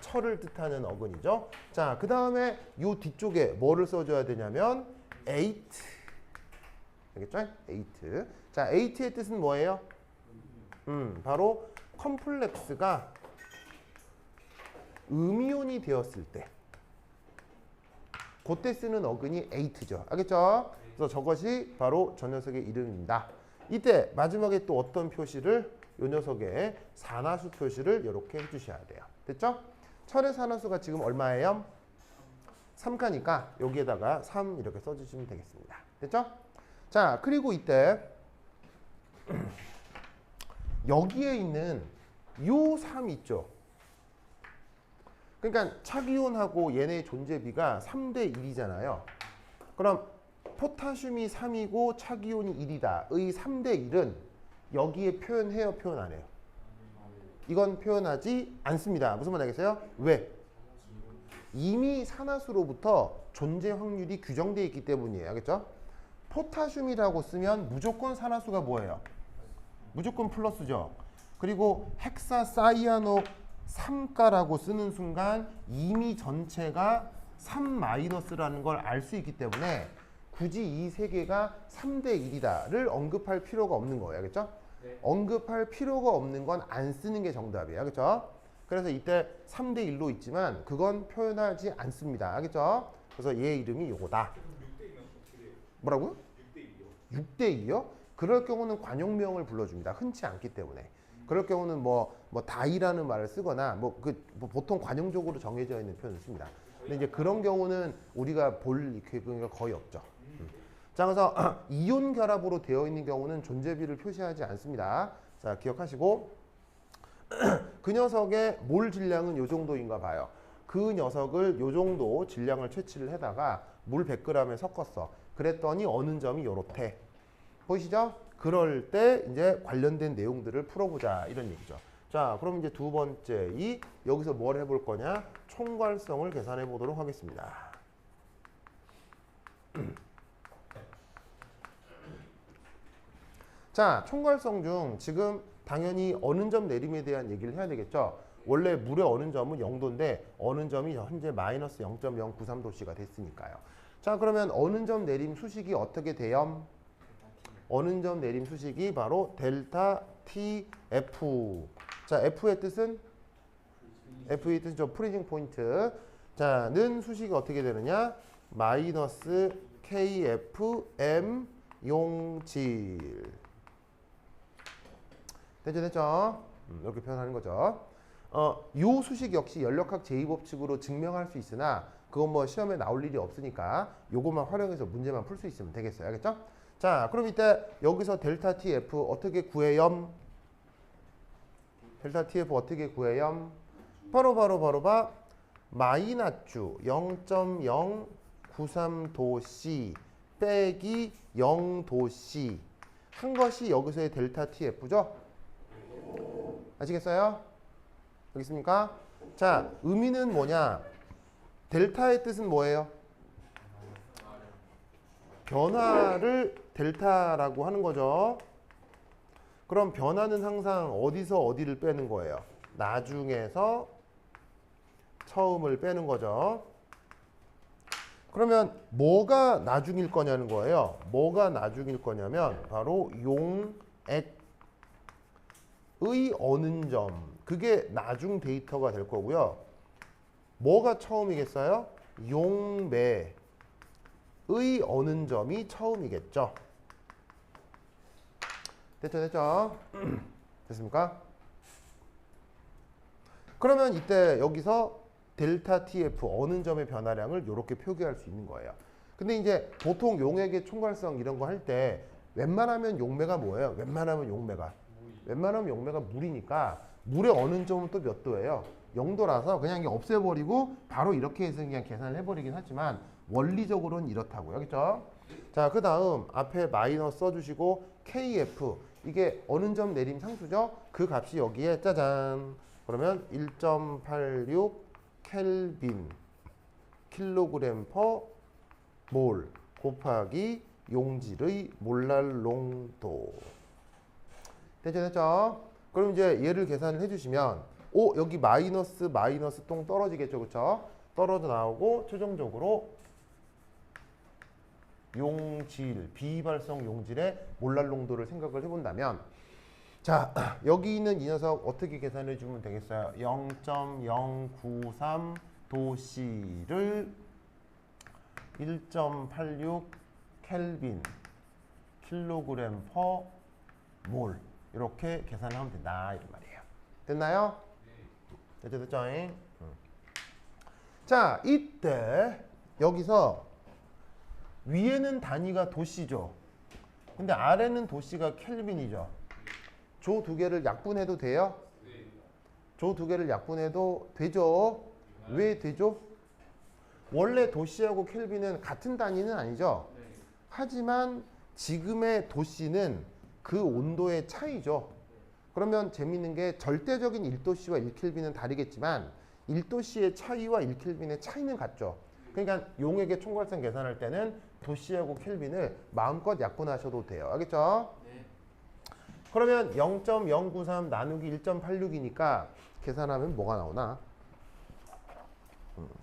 철을 뜻하는 어근이죠. 자, 그 다음에 요 뒤쪽에 뭐를 써줘야 되냐면 8 알겠죠? 8. 자, 8의 뜻은 뭐예요? 바로 컴플렉스가 음이온이 되었을 때 그때 쓰는 어근이 8죠. 알겠죠? 그래서 저것이 바로 저 녀석의 이름입니다. 이때 마지막에 또 어떤 표시를 이 녀석의 산화수 표시를 이렇게 해주셔야 돼요. 됐죠? 철의 산화수가 지금 얼마예요? 3가니까 여기에다가 3 이렇게 써주시면 되겠습니다. 됐죠? 자, 그리고 이때 여기에 있는 요 3 있죠? 그러니까 착이온하고 얘네의 존재비가 3대 1이잖아요. 그럼 포타슘이 3이고 착이온이 1이다. 의 3대 1은 여기에 표현해요? 표현 안 해요? 이건 표현하지 않습니다. 무슨 말 알겠어요? 왜? 이미 산화수로부터 존재 확률이 규정되어 있기 때문이에요. 알겠죠? 포타슘이라고 쓰면 무조건 산화수가 뭐예요? 무조건 플러스죠. 그리고 헥사사이아노 3가라고 쓰는 순간 이미 전체가 3-라는 걸 알 수 있기 때문에 굳이 이 세 개가 3대 1이다를 언급할 필요가 없는 거예요. 알겠죠? 네. 언급할 필요가 없는 건 안 쓰는 게 정답이에요. 알겠죠? 그래서 이때 3대 1로 있지만 그건 표현하지 않습니다. 알겠죠? 그래서 얘 이름이 요거다. 6대2면 어떻게 돼요? 뭐라고요? 6대2요? 6대 2요? 그럴 경우는 관용명을 불러줍니다. 흔치 않기 때문에. 그럴 경우는 뭐 다이라는 말을 쓰거나 뭐 보통 관용적으로 정해져 있는 표현을 씁니다. 근데 이제 그런 경우는 우리가 볼 경우가 거의 없죠. 자, 그래서 이온 결합으로 되어 있는 경우는 존재비를 표시하지 않습니다. 자, 기억하시고 그 녀석의 몰 질량은 요 정도인가 봐요. 그 녀석을 요 정도 질량을 채취를 해다가 물 100g에 섞었어. 그랬더니 어느 점이 요렇대. 보이시죠? 그럴 때 이제 관련된 내용들을 풀어보자 이런 얘기죠. 자, 그럼 이제 두 번째 이 여기서 뭘 해볼 거냐? 총괄성을 계산해 보도록 하겠습니다. 자, 총괄성 중 지금 당연히 어느 점 내림에 대한 얘기를 해야 되겠죠. 원래 물의 어느 점은 0도인데 어느 점이 현재 마이너스 0.093도씨가 됐으니까요. 자, 그러면 어느 점 내림 수식이 어떻게 돼요? 어느 점 내림 수식이 바로 델타 TF. 자, F의 뜻은? F의 뜻은 저 프리징 포인트. 자, 는 수식이 어떻게 되느냐? 마이너스 KFM 용질. 됐죠? 이렇게 표현하는 거죠. 요 수식 역시 연력학 제2법칙으로 증명할 수 있으나 그건 뭐 시험에 나올 일이 없으니까 요것만 활용해서 문제만 풀 수 있으면 되겠어요. 알겠죠? 자, 그럼 이때 여기서 델타 TF 어떻게 구해요? 델타 TF 어떻게 구해요? 바로 마이너스 0.093도C 빼기 0도C 한 것이 여기서의 델타 TF죠? 아시겠어요? 알겠습니까? 자, 의미는 뭐냐? 델타의 뜻은 뭐예요? 변화를 델타라고 하는 거죠. 그럼 변화는 항상 어디서 어디를 빼는 거예요? 나중에서 처음을 빼는 거죠. 그러면 뭐가 나중일 거냐는 거예요. 뭐가 나중일 거냐면 바로 용액의 어느 점. 그게 나중 데이터가 될 거고요. 뭐가 처음이겠어요? 용매의 어느 점이 처음이겠죠. 됐죠? 됐습니까? 그러면 이때 여기서 델타 TF 어느 점의 변화량을 이렇게 표기할 수 있는 거예요. 근데 이제 보통 용액의 총괄성 이런 거 할 때 웬만하면 용매가 뭐예요? 웬만하면 용매가 물이니까 물의 어느 점은 또 몇 도예요? 0도라서 그냥 이게 없애버리고 바로 이렇게 해서 그냥 계산을 해버리긴 하지만 원리적으로는 이렇다고요. 알겠죠? 자, 그 다음 앞에 마이너스 써주시고 KF 이게 어느 점 내림 상수죠? 그 값이 여기에 짜잔 그러면 1.86 켈빈 킬로그램 퍼 몰 곱하기 용질의 몰랄 농도. 됐죠? 그럼 이제 얘를 계산을 해주시면 여기 마이너스 똥 떨어지겠죠? 그쵸? 떨어져 나오고 최종적으로 용질, 비발성 용질의 몰랄 농도를 생각을 해본다면 자, 여기 있는 이 녀석 어떻게 계산해 주면 되겠어요? 0.093 도씨를 1.86 켈빈 킬로그램 퍼 몰 이렇게 계산을 하면 된다 이런 말이에요. 됐나요? 됐죠? 자, 이때 여기서 위에는 단위가 도씨죠. 근데 아래는 도씨가 켈빈이죠. 조 두 개를 약분해도 돼요? 조 두 개를 약분해도 되죠. 왜 되죠? 원래 도씨하고 켈빈은 같은 단위는 아니죠. 하지만 지금의 도씨는 그 온도의 차이죠. 그러면 재밌는 게 절대적인 1도씨와 1켈빈은 다르겠지만 1도씨의 차이와 1켈빈의 차이는 같죠. 그러니까 용액의 총괄성 계산할 때는 도씨하고 켈빈을 마음껏 약분하셔도 돼요. 알겠죠? 그러면 0.093 나누기 1.86이니까 계산하면 뭐가 나오나?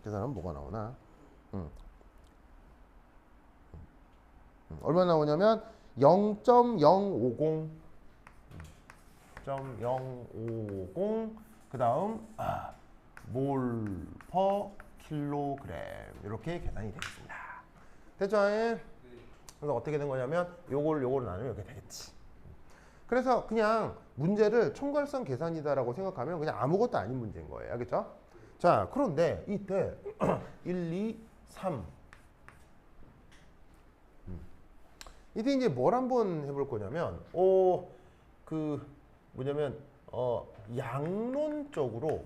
계산하면 뭐가 나오나? 얼마 나오냐면 0.050 그 다음 몰 퍼 킬로그램 이렇게 계산이 되겠습니다. 됐죠? 그래서 어떻게 된 거냐면 요걸 나누면 이렇게 되겠지. 그래서 그냥 문제를 총괄성 계산이다라고 생각하면 그냥 아무것도 아닌 문제인 거예요. 알겠죠? 자, 그런데 이때 1, 2, 3 이때 이제 뭘 한번 해볼 거냐면 양론적으로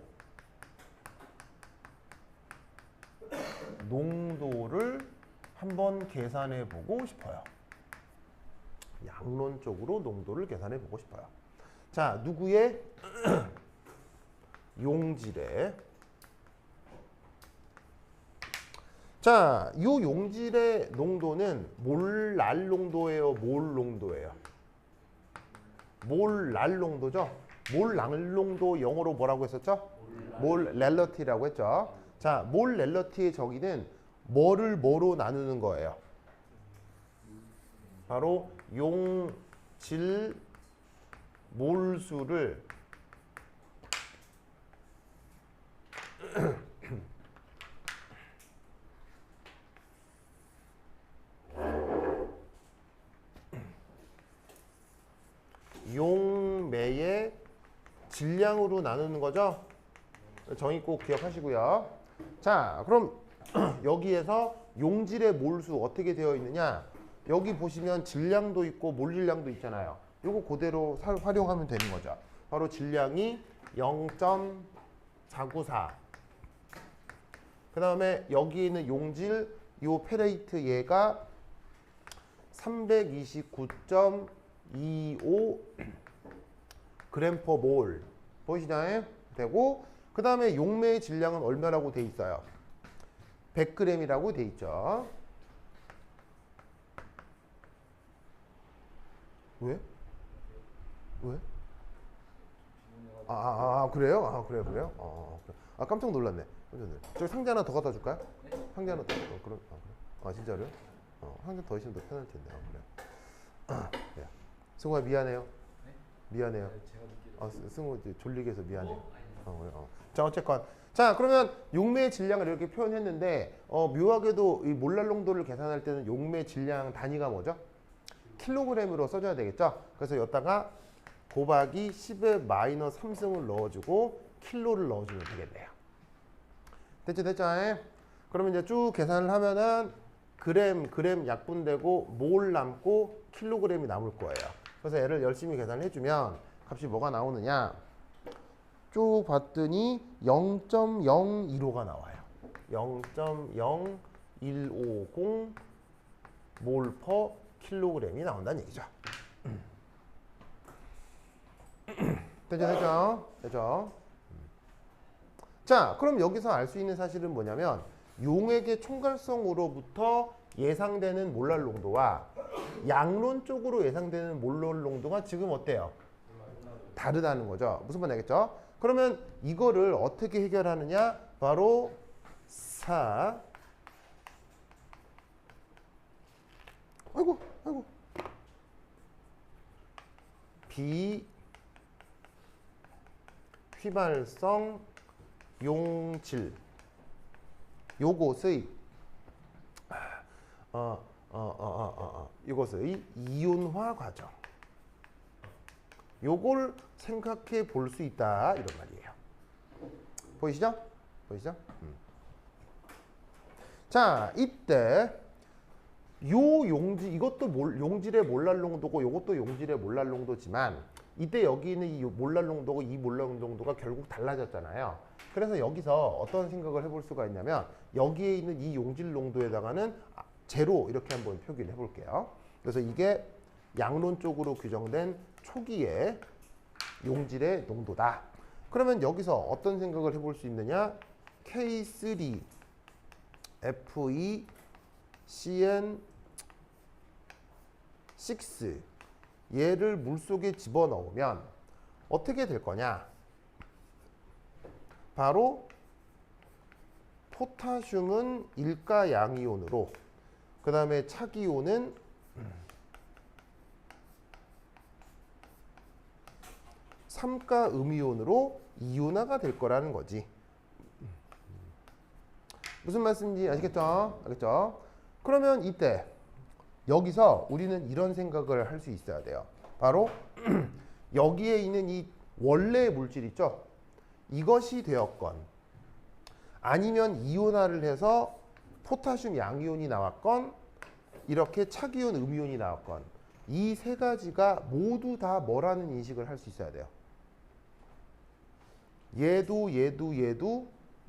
농도를 한번 계산해 보고 싶어요. 양론적으로 농도를 계산해 보고 싶어요. 자, 누구의 용질의 자, 이 용질의 농도는 몰랄 농도예요, 몰 농도예요? 몰랄 농도죠? 몰랄 농도 영어로 뭐라고 했었죠? 몰렐러티라고 했죠. 자, 몰렐러티의 정의는 뭐를 뭐로 나누는 거예요? 바로 용질 몰수를 용매의 질량으로 나누는 거죠. 정의 꼭 기억하시고요. 자, 그럼 여기에서 용질의 몰수 어떻게 되어 있느냐? 여기 보시면 질량도 있고 몰질량도 있잖아요. 요거 그대로 활용하면 되는 거죠. 바로 질량이 0.494. 그 다음에 여기 있는 용질, 요 페레이트 얘가 329.25 그램 퍼 몰. 보이시나요? 되고, 그 다음에 용매의 질량은 얼마라고 돼 있어요? 100g이라고 돼 있죠. 왜? 왜? 그래요? 그래요? 그래. 깜짝 놀랐네. 저기 상자 하나 더 갖다 줄까요? 상자 하나 더. 그래. 진짜로요? 상자 더 있으면 더 편할 텐데. 그래. 네. 승우야 미안해요. 미안해요. 승우 졸리게 해서 미안해요. 자, 어쨌건. 자, 그러면 용매의 질량을 이렇게 표현했는데 묘하게도 이 몰랄 농도를 계산할 때는 용매 질량 단위가 뭐죠? 킬로그램으로 써줘야 되겠죠? 그래서 여기다가 곱하기 10의 마이너스 3승을 넣어주고 킬로를 넣어주면 되겠네요. 됐죠? 그러면 이제 쭉 계산을 하면은 그램 약분되고 몰 남고 킬로그램이 남을 거예요. 그래서 얘를 열심히 계산을 해주면 값이 뭐가 나오느냐? 쭉 봤더니 0.015가 나와요. 0.0150 몰 퍼 킬로그램이 나온다는 얘기죠. 됐죠? 자, 그럼 여기서 알 수 있는 사실은 뭐냐면 용액의 총괄성으로부터 예상되는 몰랄 농도와 양론적으로 예상되는 몰랄 농도가 지금 어때요? 다르다는 거죠. 무슨 말인지 알겠죠? 그러면 이거를 어떻게 해결하느냐? 바로 아이고 비휘발성 용질 요것의 이것의 이온화 과정 요걸 생각해 볼 수 있다 이런 말이에요. 보이시죠? 보이시죠? 자, 이때 요 용질 이것도 용질의 몰랄 농도고 이것도 용질의 몰랄 농도지만 이때 여기 있는 이 몰랄 농도고 이 몰랄 농도가 결국 달라졌잖아요. 그래서 여기서 어떤 생각을 해볼 수가 있냐면 여기에 있는 이 용질 농도에다가는 제로 이렇게 한번 표기를 해볼게요. 그래서 이게 양론 쪽으로 규정된 초기의 용질의 농도다. 그러면 여기서 어떤 생각을 해볼 수 있느냐? K3 FeCN6 얘를 물속에 집어넣으면 어떻게 될 거냐? 바로 포타슘은 일가 양이온으로 그 다음에 차기온은 삼가 음이온으로 이온화가 될 거라는 거지. 무슨 말씀인지 아시겠죠? 알겠죠? 그러면 이때 여기서 우리는 이런 생각을 할 수 있어야 돼요. 바로 여기에 있는 이 원래 물질 있죠? 이것이 되었건 아니면 이온화를 해서 포타슘 양이온이 나왔건 이렇게 차기온 음이온이 나왔건 이 세 가지가 모두 다 뭐라는 인식을 할 수 있어야 돼요. 얘도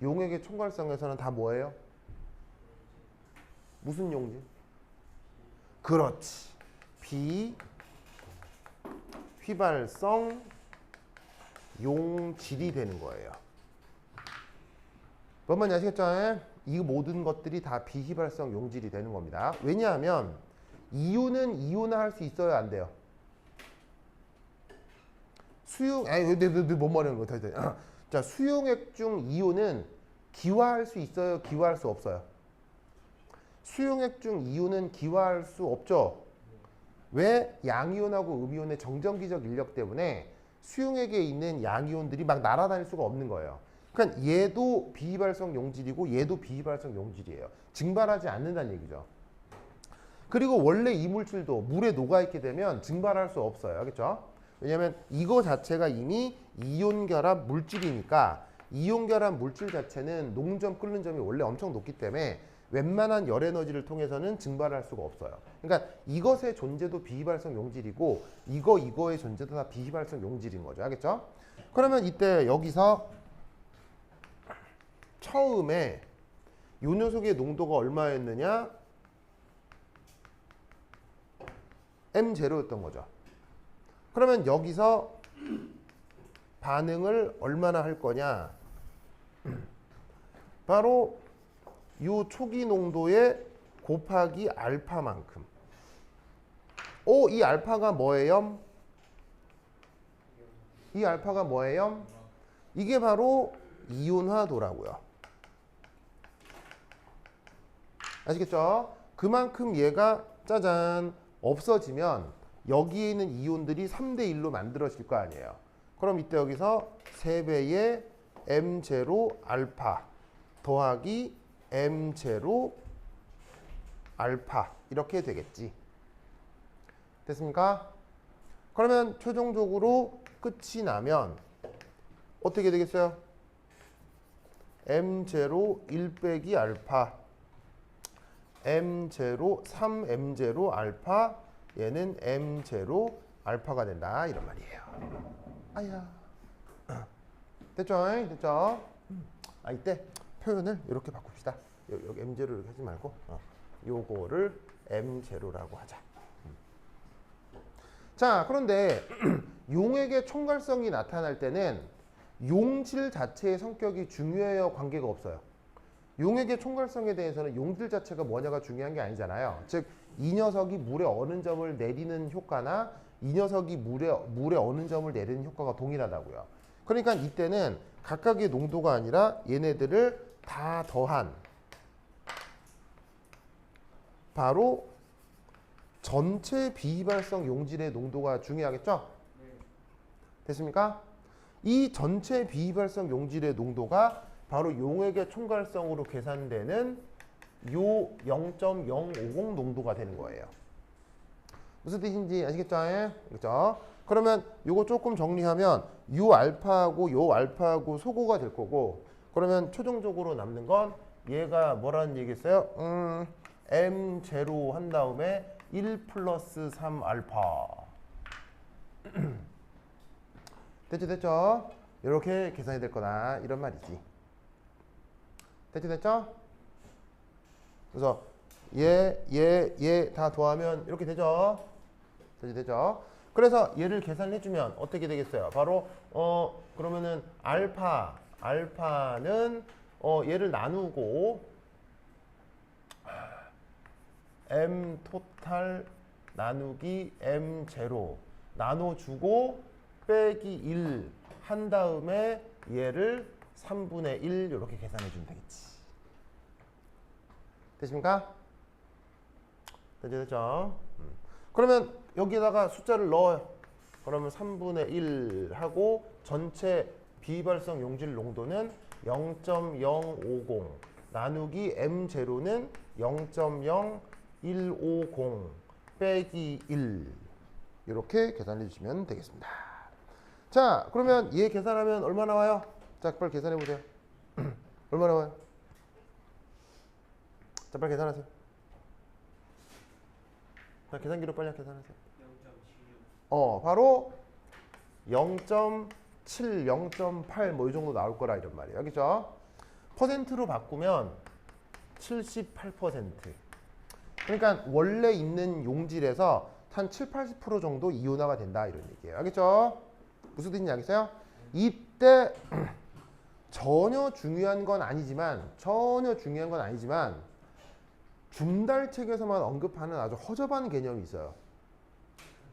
용액의 총괄성에서는 다 뭐예요? 무슨 용질? 그렇지. 비휘발성 용질이 되는 거예요. 뭔 말인지 아시겠죠? 이 모든 것들이 다 비휘발성 용질이 되는 겁니다. 왜냐하면 이온은 이온화할 수 있어요, 안 돼요? 뭔 말이는 거야? 자, 수용액 중 이온은 기화할 수 있어요, 기화할 수 없어요? 수용액 중 이온은 기화할 수 없죠. 왜? 양이온하고 음이온의 정전기적 인력 때문에 수용액에 있는 양이온들이 막 날아다닐 수가 없는 거예요. 그러니까 얘도 비휘발성 용질이고 얘도 비휘발성 용질이에요. 증발하지 않는다는 얘기죠. 그리고 원래 이 물질도 물에 녹아있게 되면 증발할 수 없어요. 알겠죠? 왜냐하면 이거 자체가 이미 이온결합 물질이니까 이온결합 물질 자체는 녹는 끓는 점이 원래 엄청 높기 때문에 웬만한 열 에너지를 통해서는 증발할 수가 없어요. 그러니까 이것의 존재도 비휘발성 용질이고 이거의 존재도 다 비휘발성 용질인 거죠. 알겠죠? 그러면 이때 여기서 처음에 이 녀석의 농도가 얼마였느냐? M0였던 거죠. 그러면 여기서 반응을 얼마나 할 거냐? 바로 이 초기 농도의 곱하기 알파만큼. 이 알파가 뭐예요? 이 알파가 뭐예요? 이게 바로 이온화도라고요. 아시겠죠? 그만큼 얘가 짜잔 없어지면 여기에 있는 이온들이 3대 1로 만들어질 거 아니에요. 그럼 이때 여기서 3배의 M0 알파 더하기 M0 알파 이렇게 되겠지. 됐습니까? 그러면 최종적으로 끝이 나면 어떻게 되겠어요? M0 1 빼기 알파 M0 3M0 알파 얘는 M0 알파가 된다 이런 말이에요. 아야. 됐죠? 됐죠? 이때 표현을 이렇게 바꿉시다. 여기 M0를 이렇게 하지 말고 요거를 M0라고 하자. 자, 그런데 용액의 총괄성이 나타날 때는 용질 자체의 성격이 중요해요, 관계가 없어요? 용액의 총괄성에 대해서는 용질 자체가 뭐냐가 중요한 게 아니잖아요. 즉, 이 녀석이 물에 어느 점을 내리는 효과나 이 녀석이 물에 어느 점을 내리는 효과가 동일하다고요. 그러니까 이때는 각각의 농도가 아니라 얘네들을 다 더한 바로 전체 비휘발성 용질의 농도가 중요하겠죠? 됐습니까? 이 전체 비휘발성 용질의 농도가 바로 용액의 총괄성으로 계산되는 요 0.050 농도가 되는 거예요. 무슨 뜻인지 아시겠죠? 예? 그렇죠? 그러면 요거 조금 정리하면 요 알파하고 소고가 될 거고, 그러면 최종적으로 남는 건 얘가 뭐라는 얘기겠어요? M0 한 다음에 1 플러스 3 알파. 됐죠? 이렇게 계산이 될 거다 이런 말이지. 됐죠? 그래서 얘 다 더하면 이렇게 되죠? 되죠? 그래서 얘를 계산해주면 어떻게 되겠어요? 바로 그러면은 알파는 얘를 나누고 M 토탈 나누기 M0 나눠주고 빼기 1 한 다음에 얘를 3분의 1 이렇게 계산해 주면 되겠지. 되십니까? 됐죠? 그러면 여기다가 숫자를 넣어요. 그러면 3분의 1 하고 전체 비휘발성 용질 농도는 0.050 나누기 M0는 0.0150 빼기 1 이렇게 계산해 주시면 되겠습니다. 자, 그러면 얘 계산하면 얼마 나와요? 자, 빨리 계산해 보세요. 얼마 나와요? 자, 빨리 계산하세요. 자, 계산기로 빨리 계산하세요. 0.76. 바로 0.7, 0.8 뭐 이 정도 나올 거라 이런 말이에요. 알겠죠? 퍼센트로 바꾸면 78%. 그러니까 원래 있는 용질에서 한 7, 80% 정도 이온화가 된다 이런 얘기예요. 알겠죠? 무슨 뜻인지 알겠어요? 이때 전혀 중요한 건 아니지만 중달책에서만 언급하는 아주 허접한 개념이 있어요.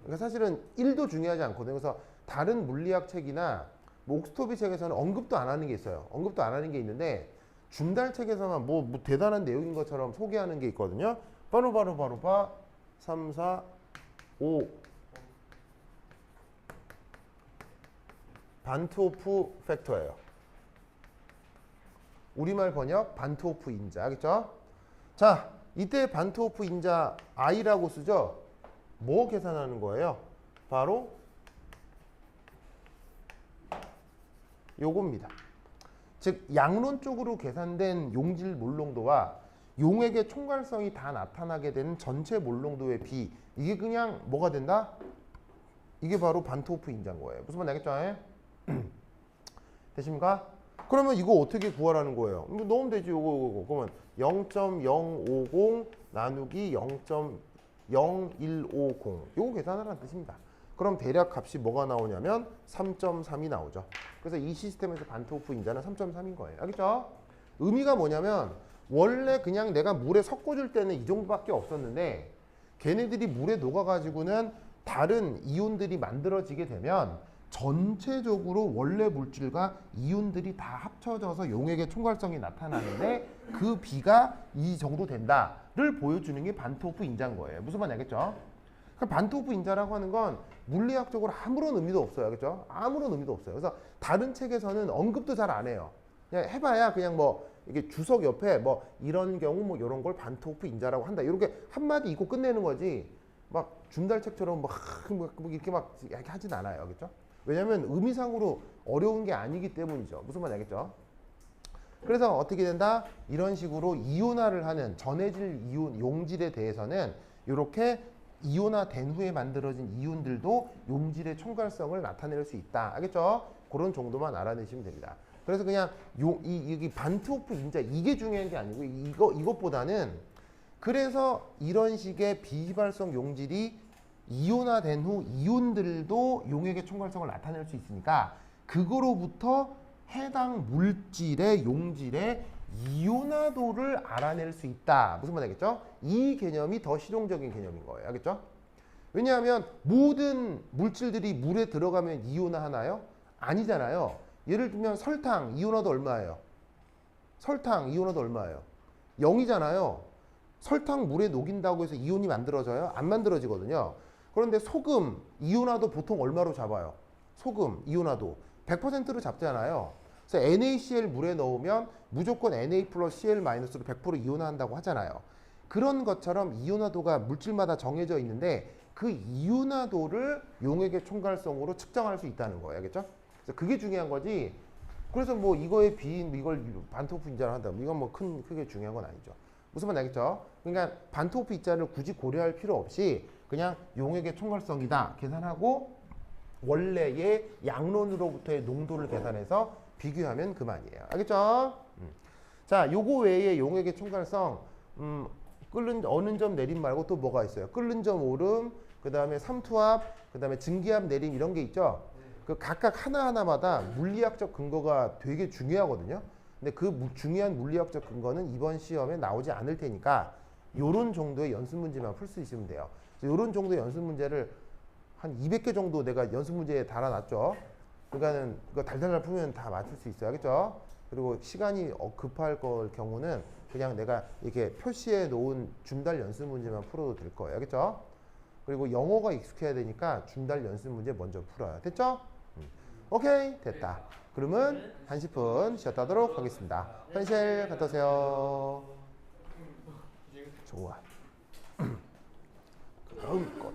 그러니까 사실은 1도 중요하지 않거든요. 그래서 다른 물리학 책이나 뭐 옥스토비 책에서는 언급도 안 하는 게 있어요. 언급도 안 하는 게 있는데 중달책에서만 뭐 대단한 내용인 것처럼 소개하는 게 있거든요. 바로 3, 4, 5 반트호프 팩터예요. 우리말 번역 반트호프 인자. 알겠죠? 자, 이때 반트호프 인자 I라고 쓰죠? 뭐 계산하는 거예요? 바로 요겁니다. 즉 양론적으로 계산된 용질 몰농도와 용액의 총괄성이 다 나타나게 되는 전체 몰농도의 비, 이게 그냥 뭐가 된다? 이게 바로 반트호프 인자인 거예요. 무슨 말 알겠죠? 되십니까? 그러면 이거 어떻게 구하라는 거예요? 이거 넣으면 되지. 요거. 그러면 0.050 나누기 0.0150 요거 계산하라는 뜻입니다. 그럼 대략 값이 뭐가 나오냐면 3.3이 나오죠. 그래서 이 시스템에서 반트호프 인자는 3.3인 거예요. 알겠죠? 의미가 뭐냐면 원래 그냥 내가 물에 섞어줄 때는 이 정도밖에 없었는데 걔네들이 물에 녹아가지고는 다른 이온들이 만들어지게 되면 전체적으로 원래 물질과 이온들이 다 합쳐져서 용액의 총괄성이 나타나는데 그 비가 이 정도 된다를 보여주는 게 반트호프 인자인 거예요. 무슨 말인지 알겠죠? 반트호프 인자라고 하는 건 물리학적으로 아무런 의미도 없어요. 그렇죠? 아무런 의미도 없어요. 그래서 다른 책에서는 언급도 잘 안 해요. 그냥 해봐야 그냥 뭐 이게 주석 옆에 뭐 이런 경우 뭐 이런 걸 반트호프 인자라고 한다. 이렇게 한마디 읽고 끝내는 거지. 막 준달책처럼 뭐 이렇게 막 하진 않아요. 그렇죠? 왜냐하면 의미상으로 어려운 게 아니기 때문이죠. 무슨 말인지 알겠죠? 그래서 어떻게 된다? 이런 식으로 이온화를 하는 전해질 이온, 용질에 대해서는 이렇게 이온화된 후에 만들어진 이온들도 용질의 총괄성을 나타낼 수 있다. 알겠죠? 그런 정도만 알아내시면 됩니다. 그래서 그냥 이 반트호프 인자 이게 중요한 게 아니고 이것보다는 그래서 이런 식의 비휘발성 용질이 이온화된 후 이온들도 용액의 총괄성을 나타낼 수 있으니까 그거로부터 해당 물질의 용질의 이온화도를 알아낼 수 있다. 무슨 말 알겠죠? 이 개념이 더 실용적인 개념인 거예요. 알겠죠? 왜냐하면 모든 물질들이 물에 들어가면 이온화하나요? 아니잖아요. 예를 들면 설탕 이온화도 얼마예요? 설탕 이온화도 얼마예요? 0이잖아요. 설탕 물에 녹인다고 해서 이온이 만들어져요? 안 만들어지거든요. 그런데 소금, 이온화도 보통 얼마로 잡아요? 소금, 이온화도 100%로 잡잖아요. 그래서 NaCl 물에 넣으면 무조건 Na 플러스 Cl 마이너스로 100% 이온화한다고 하잖아요. 그런 것처럼 이온화도가 물질마다 정해져 있는데 그 이온화도를 용액의 총괄성으로 측정할 수 있다는 거예요. 알겠죠? 그래서 그게 중요한 거지. 그래서 뭐 이거의 비인 이걸 반토프 인자를 한다. 이건 뭐 크게 중요한 건 아니죠. 무슨 말 알겠죠? 그러니까 반토프 입자를 굳이 고려할 필요 없이 그냥 용액의 총괄성이다 계산하고 원래의 양론으로부터의 농도를 계산해서 비교하면 그만이에요. 알겠죠? 자, 요거 외에 용액의 총괄성 끓는 어는 점 내림 말고 또 뭐가 있어요? 끓는 점 오름, 그 다음에 삼투압, 그 다음에 증기압 내림 이런 게 있죠? 그 각각 하나하나마다 물리학적 근거가 되게 중요하거든요. 근데 그 중요한 물리학적 근거는 이번 시험에 나오지 않을 테니까 요런 정도의 연습 문제만 풀 수 있으면 돼요. 요런 정도의 연습 문제를 한 200개 정도 내가 연습 문제에 달아놨죠. 그러니까는 그거 달달달 풀면 다 맞출 수 있어요. 알겠죠? 그리고 시간이 급할 걸 경우는 그냥 내가 이렇게 표시해 놓은 줌달 연습 문제만 풀어도 될 거예요. 알겠죠? 그리고 영어가 익숙해야 되니까 줌달 연습 문제 먼저 풀어요. 됐죠? 오케이, 됐다. 그러면 한 10분 쉬었다 하도록 하겠습니다. 현실 갔다 오세요. 좋아. 그럼